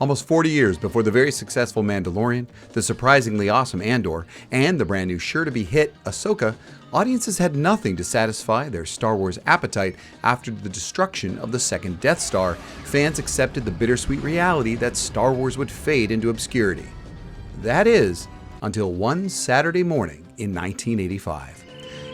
Almost 40 years before the very successful Mandalorian, the surprisingly awesome Andor, and the brand new sure-to-be hit Ahsoka, audiences had nothing to satisfy their Star Wars appetite after the destruction of the second Death Star. Fans accepted the bittersweet reality that Star Wars would fade into obscurity. That is, until one Saturday morning in 1985.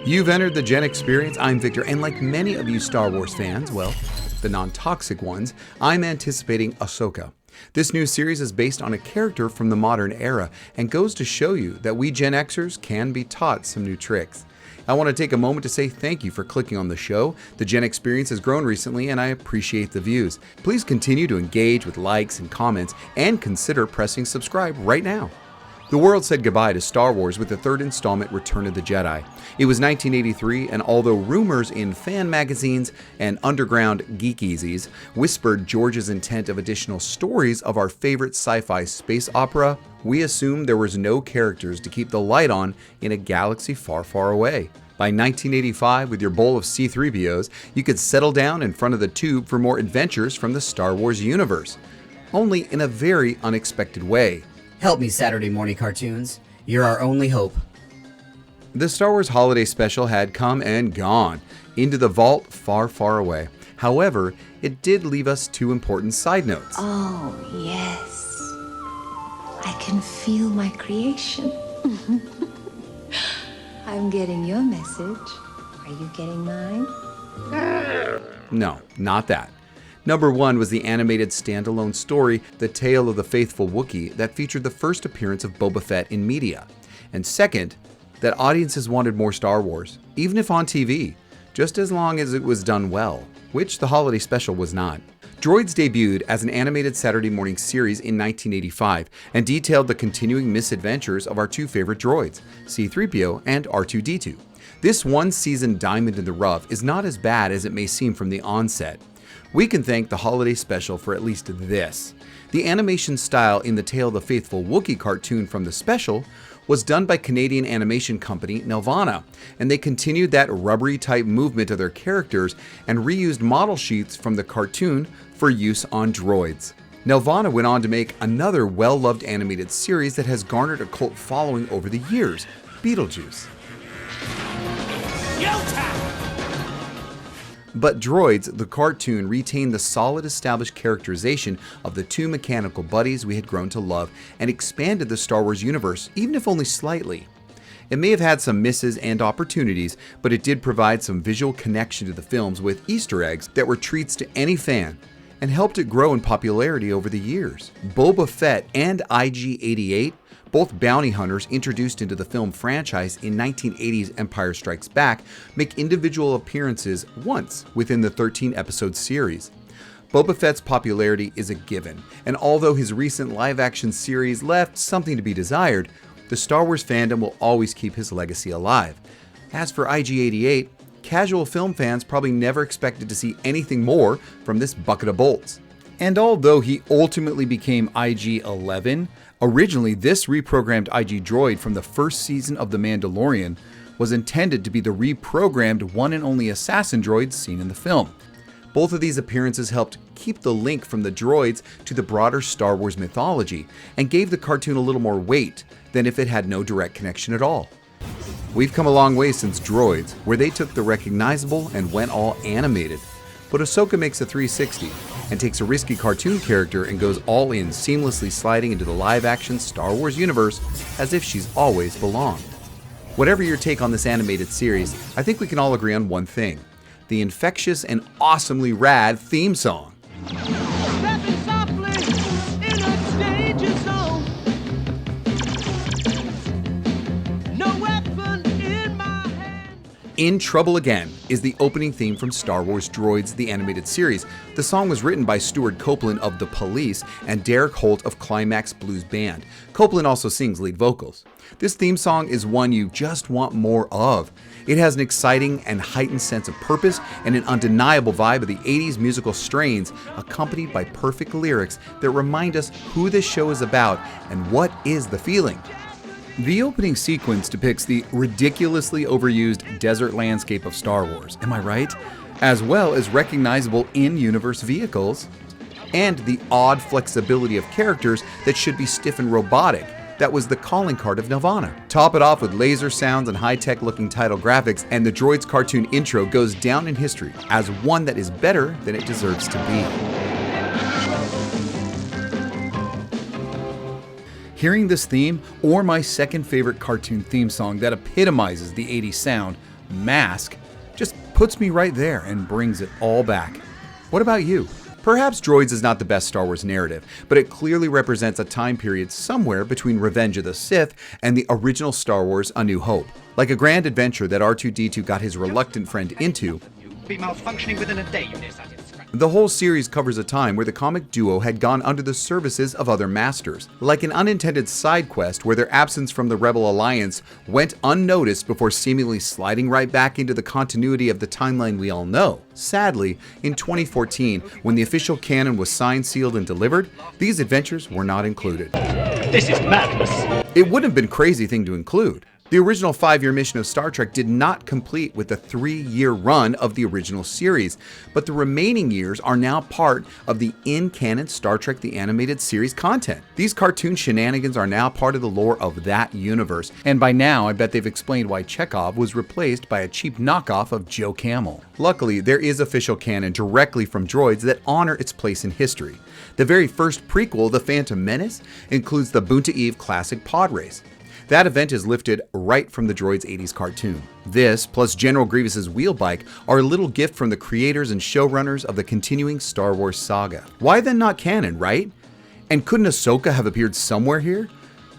You've entered the Gen Experience. I'm Victor, and like many of you Star Wars fans, well, the non-toxic ones, I'm anticipating Ahsoka. This new series is based on a character from the modern era and goes to show you that we Gen Xers can be taught some new tricks. I want to take a moment to say thank you for clicking on the show. The Gen Experience has grown recently and I appreciate the views. Please continue to engage with likes and comments and consider pressing subscribe right now. The world said goodbye to Star Wars with the third installment, Return of the Jedi. It was 1983, and although rumors in fan magazines and underground geekeasies whispered George's intent of additional stories of our favorite sci-fi space opera, we assumed there was no characters to keep the light on in a galaxy far, far away. By 1985, with your bowl of C-3POs, you could settle down in front of the tube for more adventures from the Star Wars universe. Only in a very unexpected way. Help me, Saturday morning cartoons. You're our only hope. The Star Wars Holiday Special had come and gone into the vault far, far away. However, it did leave us two important side notes. Oh, yes. I can feel my creation. I'm getting your message. Are you getting mine? No, not that. Number one was the animated standalone story, The Tale of the Faithful Wookiee, that featured the first appearance of Boba Fett in media. And second, that audiences wanted more Star Wars, even if on TV, just as long as it was done well, which the holiday special was not. Droids debuted as an animated Saturday morning series in 1985 and detailed the continuing misadventures of our two favorite droids, C-3PO and R2-D2. This one-season diamond in the rough is not as bad as it may seem from the onset. We can thank the holiday special for at least this. The animation style in the Tale of the Faithful Wookiee cartoon from the special was done by Canadian animation company Nelvana, and they continued that rubbery type movement of their characters and reused model sheets from the cartoon for use on droids. Nelvana went on to make another well-loved animated series that has garnered a cult following over the years, Beetlejuice. But Droids, the cartoon, retained the solid established characterization of the two mechanical buddies we had grown to love and expanded the Star Wars universe, even if only slightly. It may have had some misses and opportunities, but it did provide some visual connection to the films with Easter eggs that were treats to any fan and helped it grow in popularity over the years. Boba Fett and IG-88, both bounty hunters introduced into the film franchise in 1980's Empire Strikes Back, make individual appearances once within the 13-episode series. Boba Fett's popularity is a given, and although his recent live-action series left something to be desired, the Star Wars fandom will always keep his legacy alive. As for IG-88, casual film fans probably never expected to see anything more from this bucket of bolts. And although he ultimately became IG-11, originally this reprogrammed IG droid from the first season of The Mandalorian was intended to be the reprogrammed one and only assassin droid seen in the film. Both of these appearances helped keep the link from the droids to the broader Star Wars mythology and gave the cartoon a little more weight than if it had no direct connection at all. We've come a long way since Droids, where they took the recognizable and went all animated. But Ahsoka makes a 360 and takes a risky cartoon character and goes all in, seamlessly sliding into the live-action Star Wars universe as if she's always belonged. Whatever your take on this animated series, I think we can all agree on one thing: the infectious and awesomely rad theme song. In Trouble Again is the opening theme from Star Wars Droids, the animated series. The song was written by Stuart Copeland of The Police and Derek Holt of Climax Blues Band. Copeland also sings lead vocals. This theme song is one you just want more of. It has an exciting and heightened sense of purpose and an undeniable vibe of the 80s musical strains, accompanied by perfect lyrics that remind us who this show is about and what is the feeling. The opening sequence depicts the ridiculously overused desert landscape of Star Wars, am I right? As well as recognizable in-universe vehicles. and the odd flexibility of characters that should be stiff and robotic. That was the calling card of Nirvana. Top it off with laser sounds and high-tech looking title graphics, and the Droids cartoon intro goes down in history as one that is better than it deserves to be. Hearing this theme, or my second favorite cartoon theme song that epitomizes the 80s sound, Mask, just puts me right there and brings it all back. What about you? Perhaps Droids is not the best Star Wars narrative, but it clearly represents a time period somewhere between Revenge of the Sith and the original Star Wars A New Hope. Like a grand adventure that R2-D2 got his reluctant friend into, be malfunctioning within a day. the whole series covers a time where the comic duo had gone under the services of other masters, like an unintended side quest where their absence from the Rebel Alliance went unnoticed before seemingly sliding right back into the continuity of the timeline we all know. Sadly, in 2014, when the official canon was signed, sealed, and delivered, these adventures were not included. This is madness. It wouldn't have been a crazy thing to include. The original 5-year mission of Star Trek did not complete with the 3-year run of the original series, but the remaining years are now part of the in-canon Star Trek the Animated Series content. These cartoon shenanigans are now part of the lore of that universe, and by now I bet they've explained why Chekhov was replaced by a cheap knockoff of Joe Camel. Luckily, there is official canon directly from Droids that honor its place in history. The very first prequel, The Phantom Menace, includes the Boonta Eve classic pod race. That event is lifted right from the Droids 80s cartoon. This, plus General Grievous's wheel bike, are a little gift from the creators and showrunners of the continuing Star Wars saga. Why then not canon, right? And couldn't Ahsoka have appeared somewhere here?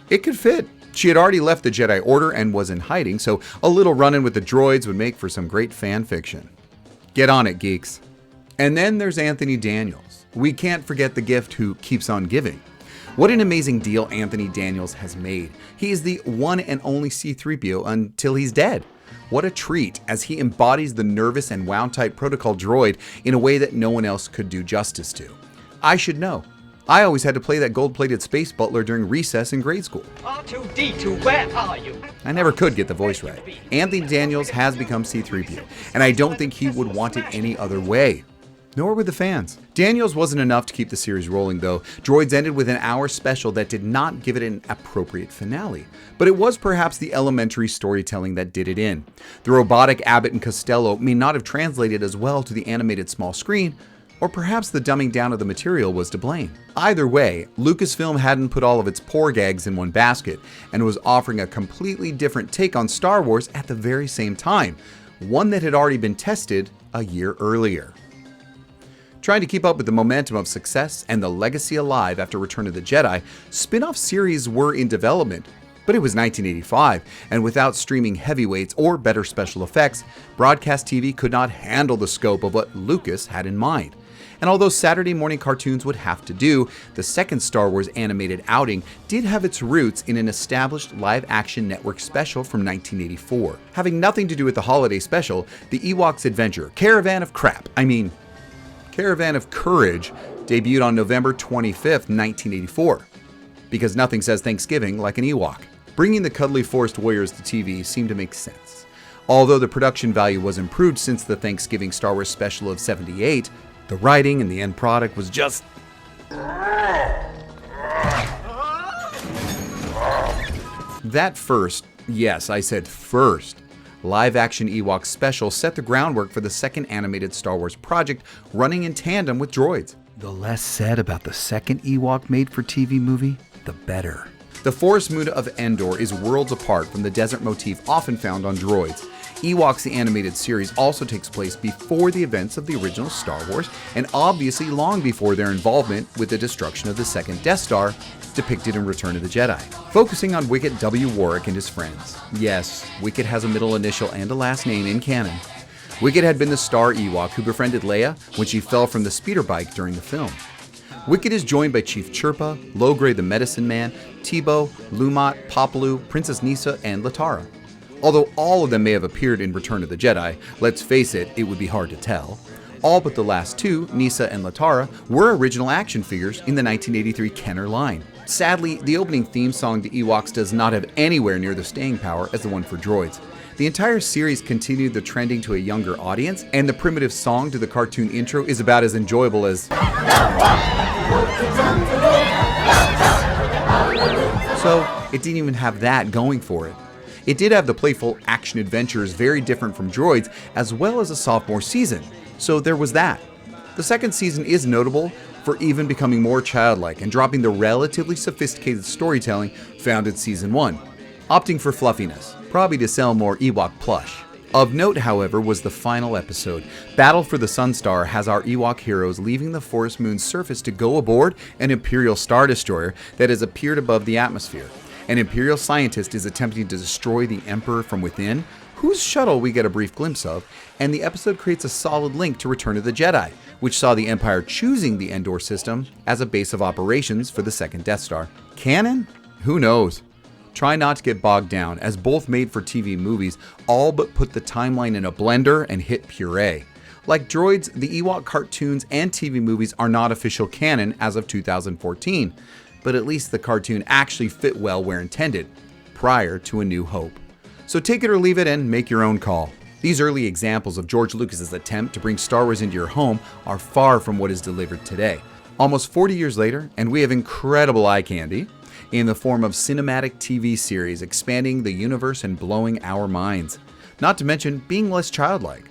It could fit. She had already left the Jedi Order and was in hiding, so a little run-in with the droids would make for some great fan fiction. Get on it, geeks. And then there's Anthony Daniels. We can't forget the gift who keeps on giving. What an amazing deal Anthony Daniels has made. He is the one and only C-3PO until he's dead. What a treat, as he embodies the nervous and wound-type protocol droid in a way that no one else could do justice to. I should know. I always had to play that gold-plated space butler during recess in grade school. R2-D2, where are you? I never could get the voice right. Anthony Daniels has become C-3PO, and I don't think he would want it any other way. Nor would the fans. Daniels wasn't enough to keep the series rolling though. Droids ended with an hour special that did not give it an appropriate finale. But it was perhaps the elementary storytelling that did it in. The robotic Abbott and Costello may not have translated as well to the animated small screen, or perhaps the dumbing down of the material was to blame. Either way, Lucasfilm hadn't put all of its poor gags in one basket, and was offering a completely different take on Star Wars at the very same time, one that had already been tested a year earlier. Trying to keep up with the momentum of success and the legacy alive after Return of the Jedi, spin-off series were in development. But it was 1985, and without streaming heavyweights or better special effects, broadcast TV could not handle the scope of what Lucas had in mind. And although Saturday morning cartoons would have to do, the second Star Wars animated outing did have its roots in an established live-action network special from 1984. Having nothing to do with the holiday special, The Ewoks Adventure, Caravan of Courage debuted on November 25th, 1984. Because nothing says Thanksgiving like an Ewok. Bringing the cuddly forest warriors to TV seemed to make sense. Although the production value was improved since the Thanksgiving Star Wars special of '78, the writing and the end product was just... That first, yes, I said first, live-action Ewoks special set the groundwork for the second animated Star Wars project running in tandem with Droids. The less said about the second Ewok made-for-TV movie, the better. The forest moon of Endor is worlds apart from the desert motif often found on Droids. Ewoks the animated series also takes place before the events of the original Star Wars, and obviously long before their involvement with the destruction of the second Death Star, depicted in Return of the Jedi. Focusing on Wicket W. Warwick and his friends. Yes, Wicket has a middle initial and a last name in canon. Wicket had been the star Ewok who befriended Leia when she fell from the speeder bike during the film. Wicket is joined by Chief Chirpa, Logray the Medicine Man, Teebo, Lumat, Papalu, Princess Nisa, and Latara. Although all of them may have appeared in Return of the Jedi, let's face it, it would be hard to tell. All but the last two, Nisa and Latara, were original action figures in the 1983 Kenner line. Sadly, the opening theme song to Ewoks does not have anywhere near the staying power as the one for Droids. The entire series continued the trending to a younger audience, and the primitive song to the cartoon intro is about as enjoyable as... So, it didn't even have that going for it. It did have the playful action adventures very different from Droids, as well as a sophomore season, so there was that. The second season is notable for even becoming more childlike and dropping the relatively sophisticated storytelling found in Season 1, opting for fluffiness, probably to sell more Ewok plush. Of note, however, was the final episode. Battle for the Sunstar has our Ewok heroes leaving the forest moon's surface to go aboard an Imperial Star Destroyer that has appeared above the atmosphere. An Imperial scientist is attempting to destroy the Emperor from within, whose shuttle we get a brief glimpse of, and the episode creates a solid link to Return of the Jedi, which saw the Empire choosing the Endor system as a base of operations for the second Death Star. Canon? Who knows? Try not to get bogged down, as both made-for-TV movies all but put the timeline in a blender and hit puree. Like Droids, the Ewok cartoons and TV movies are not official canon as of 2014, but at least the cartoon actually fit well where intended, prior to A New Hope. So take it or leave it and make your own call. These early examples of George Lucas's attempt to bring Star Wars into your home are far from what is delivered today. Almost 40 years later, and we have incredible eye candy in the form of cinematic TV series expanding the universe and blowing our minds. Not to mention being less childlike.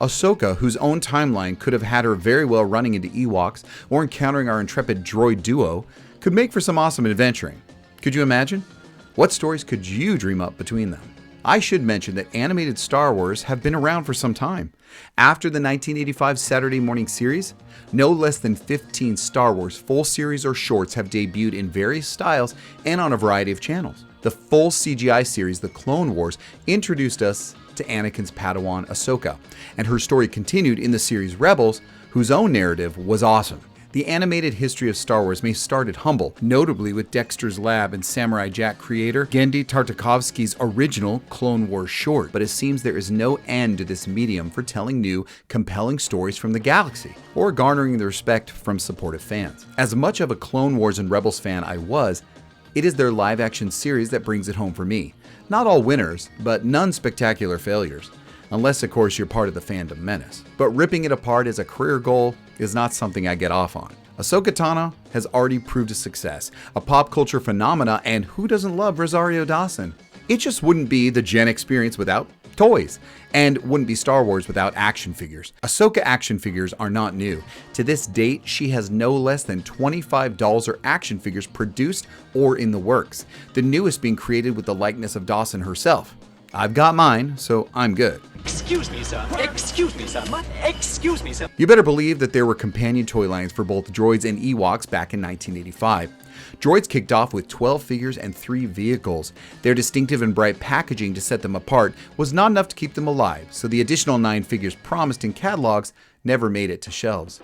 Ahsoka, whose own timeline could have had her very well running into Ewoks or encountering our intrepid droid duo, could make for some awesome adventuring. Could you imagine? What stories could you dream up between them? I should mention that animated Star Wars have been around for some time. After the 1985 Saturday morning series, no less than 15 Star Wars full series or shorts have debuted in various styles and on a variety of channels. The full CGI series, The Clone Wars, introduced us to Anakin's Padawan Ahsoka, and her story continued in the series Rebels, whose own narrative was awesome. The animated history of Star Wars may have started humble, notably with Dexter's Lab and Samurai Jack creator Genndy Tartakovsky's original Clone Wars short, but it seems there is no end to this medium for telling new, compelling stories from the galaxy, or garnering the respect from supportive fans. As much of a Clone Wars and Rebels fan I was, it is their live-action series that brings it home for me. Not all winners, but none spectacular failures. Unless, of course, you're part of the fandom menace. But ripping it apart as a career goal is not something I get off on. Ahsoka Tano has already proved a success, a pop culture phenomena, and who doesn't love Rosario Dawson? It just wouldn't be the Gen experience without toys, and wouldn't be Star Wars without action figures. Ahsoka action figures are not new. To this date, she has no less than 25 dolls or action figures produced or in the works, the newest being created with the likeness of Dawson herself. I've got mine, so I'm good. Excuse me, sir. Excuse me, sir. Excuse me, sir. You better believe that there were companion toy lines for both Droids and Ewoks back in 1985. Droids kicked off with 12 figures and 3 vehicles. Their distinctive and bright packaging to set them apart was not enough to keep them alive, so the additional 9 figures promised in catalogs never made it to shelves.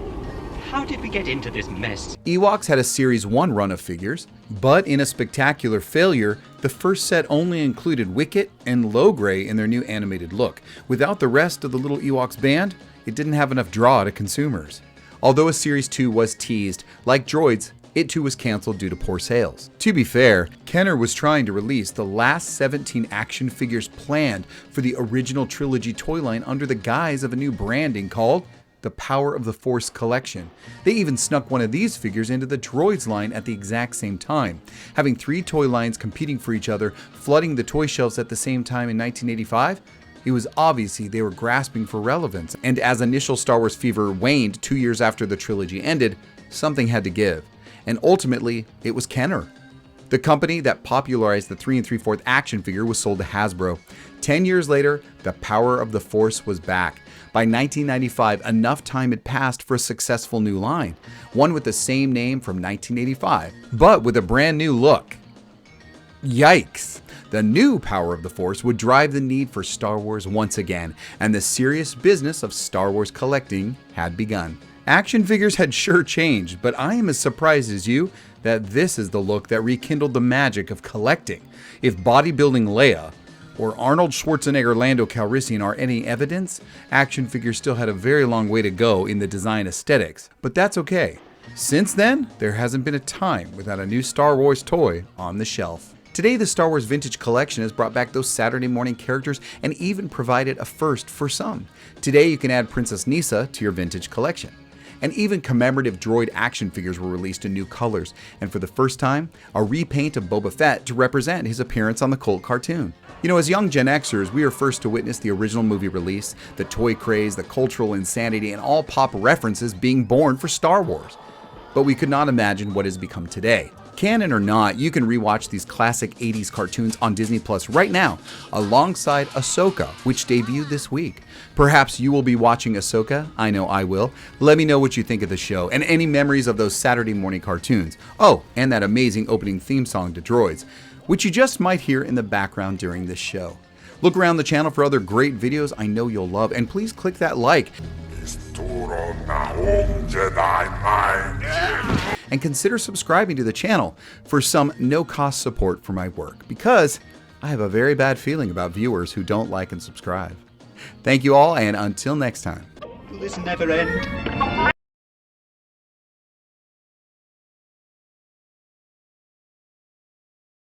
How did we get into this mess? Ewoks had a Series 1 run of figures, but in a spectacular failure, the first set only included Wicket and Logray in their new animated look. Without the rest of the little Ewoks band, it didn't have enough draw to consumers. Although a Series 2 was teased, like Droids, it too was cancelled due to poor sales. To be fair, Kenner was trying to release the last 17 action figures planned for the original trilogy toy line under the guise of a new branding called the Power of the Force Collection. They even snuck one of these figures into the Droids line at the exact same time. Having 3 toy lines competing for each other, flooding the toy shelves at the same time in 1985, it was obviously they were grasping for relevance. And as initial Star Wars fever waned 2 years after the trilogy ended, something had to give. And ultimately, it was Kenner. The company that popularized the 3 3/4 action figure was sold to Hasbro. 10 years later, the Power of the Force was back. By 1995, enough time had passed for a successful new line, one with the same name from 1985, but with a brand new look. Yikes! The new Power of the Force would drive the need for Star Wars once again, and the serious business of Star Wars collecting had begun. Action figures had sure changed, but I am as surprised as you that this is the look that rekindled the magic of collecting. If bodybuilding Leia or Arnold Schwarzenegger Lando Calrissian are any evidence, action figures still had a very long way to go in the design aesthetics. But that's okay. Since then, there hasn't been a time without a new Star Wars toy on the shelf. Today, the Star Wars Vintage Collection has brought back those Saturday morning characters and even provided a first for some. Today, you can add Princess Nisa to your Vintage Collection. And even commemorative droid action figures were released in new colors, and for the first time, a repaint of Boba Fett to represent his appearance on the cult cartoon. You know, as young Gen Xers, we were first to witness the original movie release, the toy craze, the cultural insanity, and all pop references being born for Star Wars. But we could not imagine what has become today. Canon or not, you can rewatch these classic 80s cartoons on Disney Plus right now, alongside Ahsoka, which debuted this week. Perhaps you will be watching Ahsoka. I know I will. Let me know what you think of the show and any memories of those Saturday morning cartoons. Oh, and that amazing opening theme song to Droids, which you just might hear in the background during this show. Look around the channel for other great videos I know you'll love, and please click that like. And consider subscribing to the channel for some no-cost support for my work, because I have a very bad feeling about viewers who don't like and subscribe. Thank you all, and until next time. Will this never end?